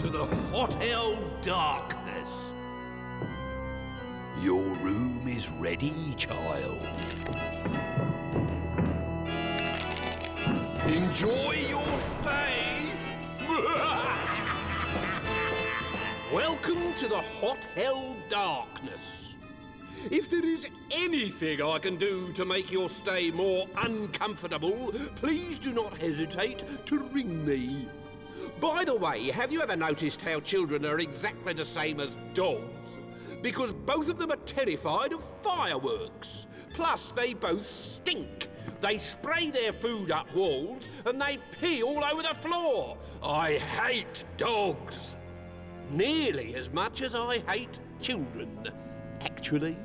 to the hot hell darkness. Your room is ready, child. Enjoy your stay. Welcome to the hot hell darkness. If there is anything I can do to make your stay more uncomfortable, please do not hesitate to ring me. By the way, have you ever noticed how children are exactly the same as dogs? Because both of them are terrified of fireworks. Plus, they both stink. They spray their food up walls and they pee all over the floor. I hate dogs. Nearly as much as I hate children, actually.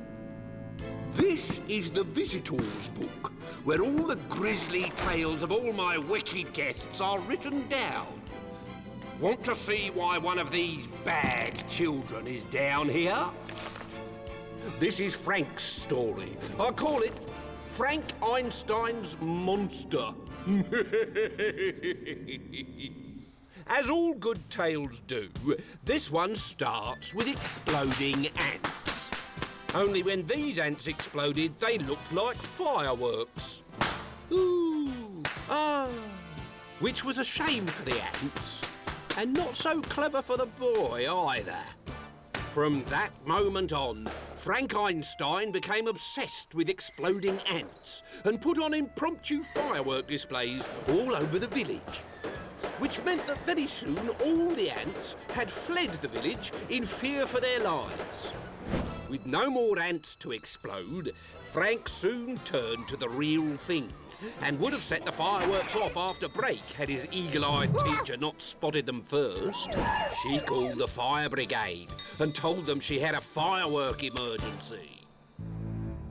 This is the Visitors Book, where all the grisly tales of all my wicked guests are written down. Want to see why one of these bad children is down here? This is Frank's story. I call it Frank Einstein's Monster. As all good tales do, this one starts with exploding ants. Only when these ants exploded, they looked like fireworks. Ooh, ah. Which was a shame for the ants, and not so clever for the boy either. From that moment on, Frank Einstein became obsessed with exploding ants and put on impromptu firework displays all over the village. Which meant that very soon all the ants had fled the village in fear for their lives. With no more ants to explode, Frank soon turned to the real thing and would have set the fireworks off after break had his eagle-eyed teacher not spotted them first. She called the fire brigade and told them she had a firework emergency.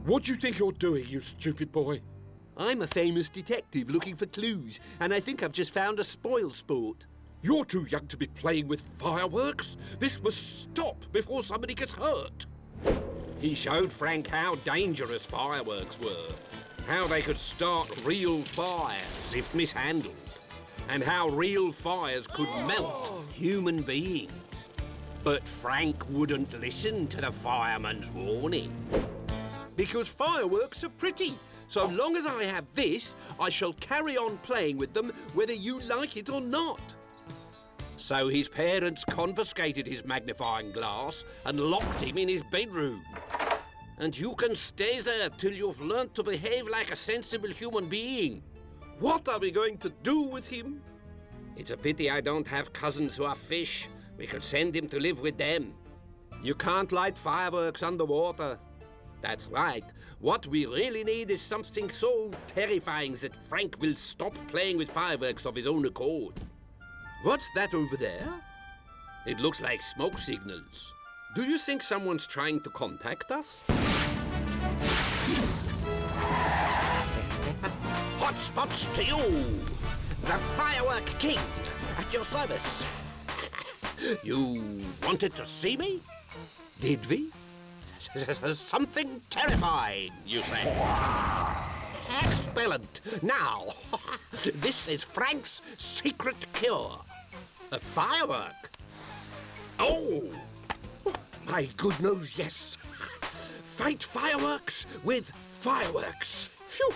What do you think you're doing, you stupid boy? I'm a famous detective looking for clues, and I think I've just found a spoil sport. You're too young to be playing with fireworks. This must stop before somebody gets hurt. He showed Frank how dangerous fireworks were, how they could start real fires if mishandled, and how real fires could melt human beings. But Frank wouldn't listen to the fireman's warning. Because fireworks are pretty. So long as I have this, I shall carry on playing with them whether you like it or not. So his parents confiscated his magnifying glass and locked him in his bedroom. And you can stay there till you've learned to behave like a sensible human being. What are we going to do with him? It's a pity I don't have cousins who are fish. We could send him to live with them. You can't light fireworks underwater. That's right. What we really need is something so terrifying that Frank will stop playing with fireworks of his own accord. What's that over there? It looks like smoke signals. Do you think someone's trying to contact us? Hotspots to you! The Firework King, at your service. You wanted to see me? Did we? Something terrifying, you say? Excellent. Now, this is Frank's secret cure. A firework. Oh, my good nose, yes. Fight fireworks with fireworks. Phew.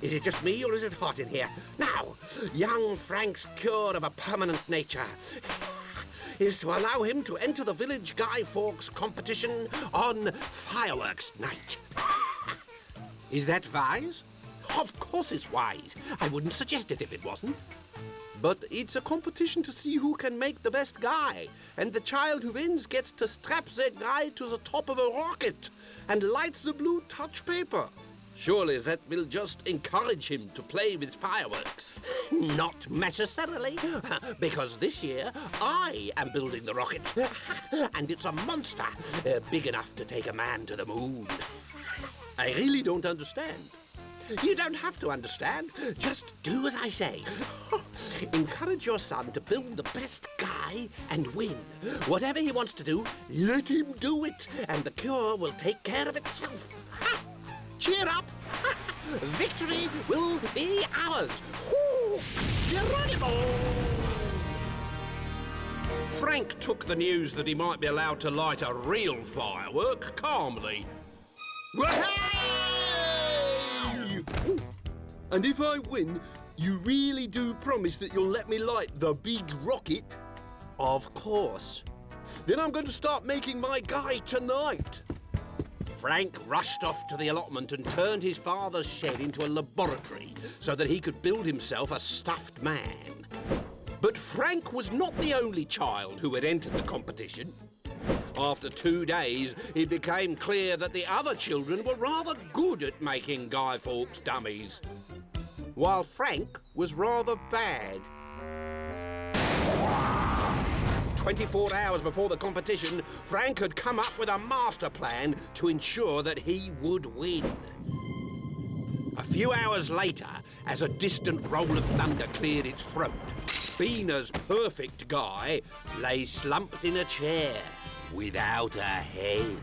Is it just me or is it hot in here? Now, young Frank's cure of a permanent nature is to allow him to enter the Village Guy Fawkes competition on fireworks night. Is that wise? Of course it's wise. I wouldn't suggest it if it wasn't. But it's a competition to see who can make the best guy, and the child who wins gets to strap their guy to the top of a rocket and light the blue touch paper. Surely that will just encourage him to play with fireworks. Not necessarily, because this year I am building the rocket, and it's a monster, big enough to take a man to the moon. I really don't understand. You don't have to understand. Just do as I say. Encourage your son to build the best guy and win. Whatever he wants to do, let him do it, and the cure will take care of itself. Cheer up! Victory will be ours! Geronimo! Frank took the news that he might be allowed to light a real firework calmly. Hey! And if I win, you really do promise that you'll let me light the big rocket? Of course. Then I'm going to start making my guy tonight. Frank rushed off to the allotment and turned his father's shed into a laboratory so that he could build himself a stuffed man. But Frank was not the only child who had entered the competition. After 2 days, it became clear that the other children were rather good at making Guy Fawkes dummies, while Frank was rather bad. 24 hours before the competition, Frank had come up with a master plan to ensure that he would win. A few hours later, as a distant roll of thunder cleared its throat, Beena's perfect Guy lay slumped in a chair without a head.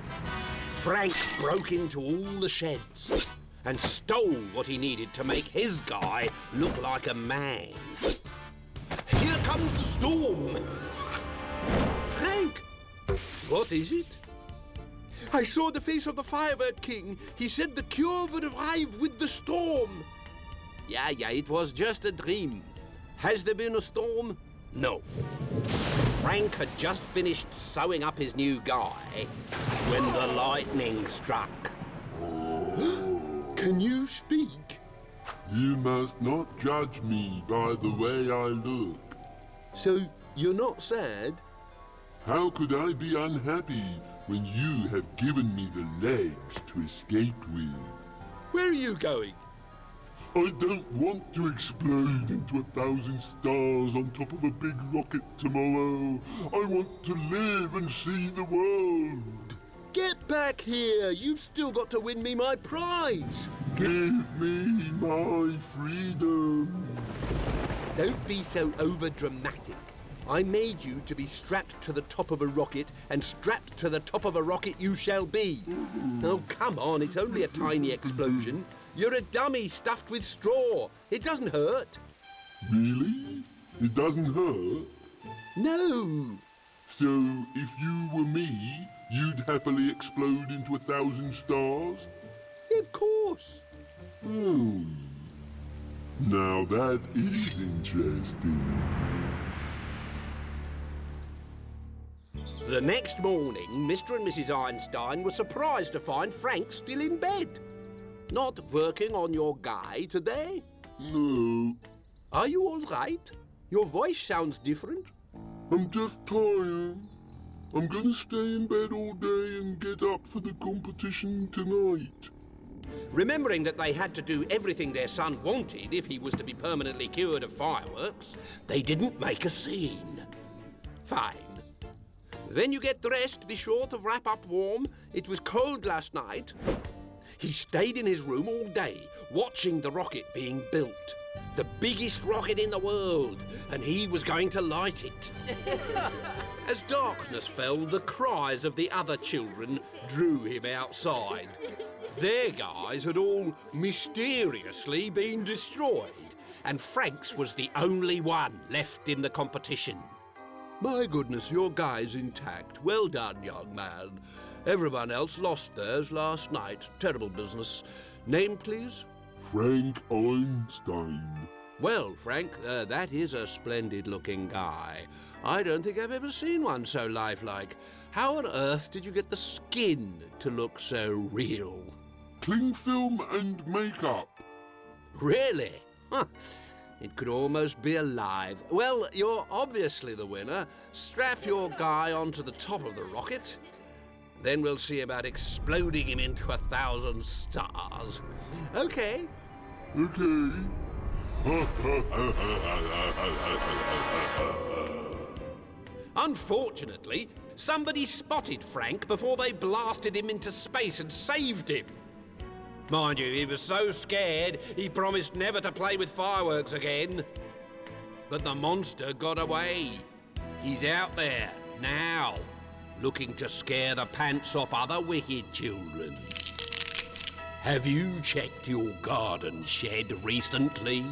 Frank broke into all the sheds and stole what he needed to make his Guy look like a man. Here comes the storm! Frank! What is it? I saw the face of the firework king. He said the cure would arrive with the storm. Yeah, it was just a dream. Has there been a storm? No. Frank had just finished sewing up his new Guy when the lightning struck. Can you speak? You must not judge me by the way I look. So you're not sad? How could I be unhappy when you have given me the legs to escape with? Where are you going? I don't want to explode into 1,000 stars on top of a big rocket tomorrow. I want to live and see the world. Get back here! You've still got to win me my prize! Give me my freedom. Don't be so over-dramatic. I made you to be strapped to the top of a rocket, and strapped to the top of a rocket you shall be. Oh, come on, it's only a tiny explosion. You're a dummy stuffed with straw. It doesn't hurt. Really? It doesn't hurt? No. So, if you were me, you'd happily explode into 1,000 stars? Of course. Now that is interesting. The next morning, Mr. and Mrs. Einstein were surprised to find Frank still in bed. Not working on your Guy today? No, Are you all right? Your voice sounds different. I'm just tired. I'm gonna stay in bed all day and get up for the competition tonight. Remembering that they had to do everything their son wanted if he was to be permanently cured of fireworks, they didn't make a scene. Fine. When you get dressed, be sure to wrap up warm. It was cold last night. He stayed in his room all day, watching the rocket being built. The biggest rocket in the world, and he was going to light it. As darkness fell, the cries of the other children drew him outside. Their guys had all mysteriously been destroyed, and Frank's was the only one left in the competition. My goodness, your guy's intact. Well done, young man. Everyone else lost theirs last night. Terrible business. Name, please? Frank Einstein. Well, Frank, that is a splendid-looking guy. I don't think I've ever seen one so lifelike. How on earth did you get the skin to look so real? Cling film and makeup. Really? Huh. It could almost be alive. Well, you're obviously the winner. Strap your guy onto the top of the rocket. Then we'll see about exploding him into 1,000 stars. Okay. Okay. Unfortunately, somebody spotted Frank before they blasted him into space and saved him. Mind you, he was so scared, he promised never to play with fireworks again. But the monster got away. He's out there, now, looking to scare the pants off other wicked children. Have you checked your garden shed recently?